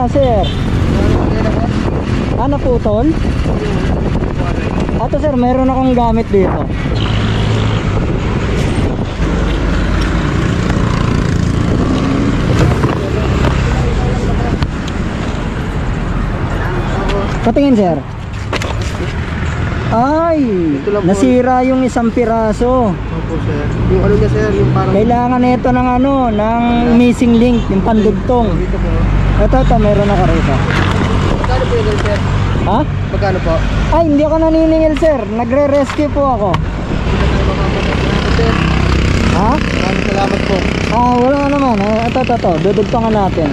kadena, sir. Ano putol? Ato sir, meron akong gamit dito. Patingin sir. Ay, nasira yung isang piraso. Opo sir. Yung ano niya sir, yung parang... Kailangan nito ng ano, ng missing link, yung pandugtong. Dito po. Ito, meron ako rito. Magkano po yun sir? Ha? Magkano po? Ay, hindi ako naniningil sir. Nagre-rescue po ako. Sir, Ha? maraming salamat po. Ah, wala naman. Ito. Dudugtongan natin.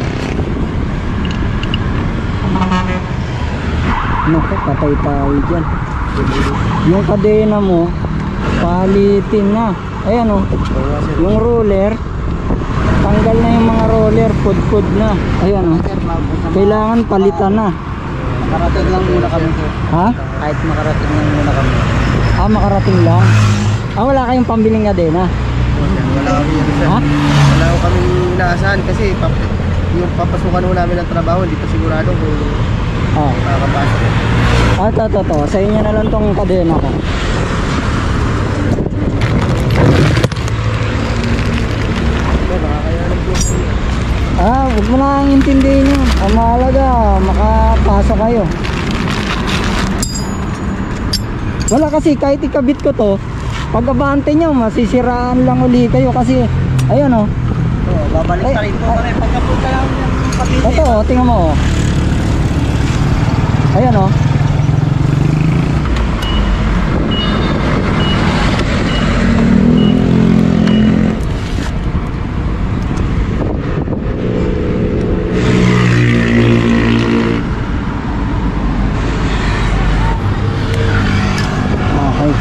Naku, patay tayo dyan. Yung kadena mo, palitin na. Ayan o. Yung roller, tanggal na yung mga roller. Pud na. Ayan o. Kailangan palitan na. Makarating lang muna kami sir. Ha? Kahit makarating lang muna kami. Ah, makarating lang. Ah, wala kayong pambiling kadena? Wala kami yan sir. Ha? Wala ko kami inaasahan kasi yung papasukan ho namin ng trabaho, hindi pa sigurado kung Ah. makakapasok. Ah, ito. Sa inyo na lang tong kadena ko. Ah, huwag mo na ang intindihin yun. Ang mahalaga, makapasok kayo. Wala kasi, kahit ikabit ko to, pag abante nyo, masisiraan lang uli kayo kasi, ayan o. Oo, babalik pa rin po kami. Pagkapunta lang yung pag-ibig. Ito o, tingnan mo o. Ayan o. Okay.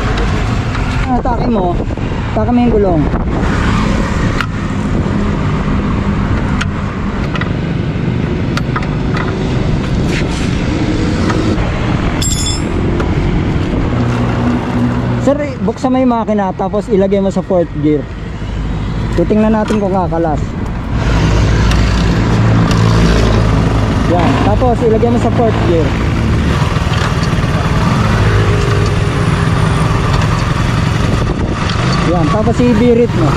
Atake mo. Atake mo yung gulong. Sir, buksan mo yung makina tapos ilagay mo sa fourth gear. Titingnan natin kung kakalas. Yan, tapos ilagay mo sa fourth gear. Yan, tapos ibirit mo.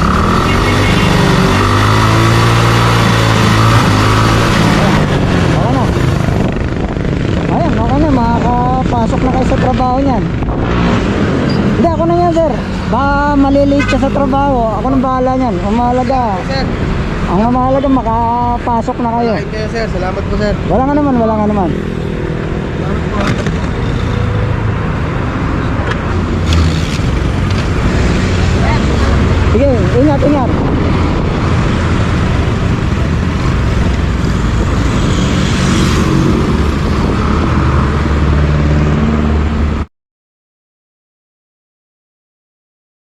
Ayan, okay na, makakapasok na kayo sa trabaho niyan. Hindi, ako na yan sir. Baka malilate ka sa trabaho. Ako nang bahala niyan. Ang mahalaga, Sir, ang mahalaga makapasok na kayo. malaking kayo sir. Salamat po sir. Wala nga naman. Sige, ingat.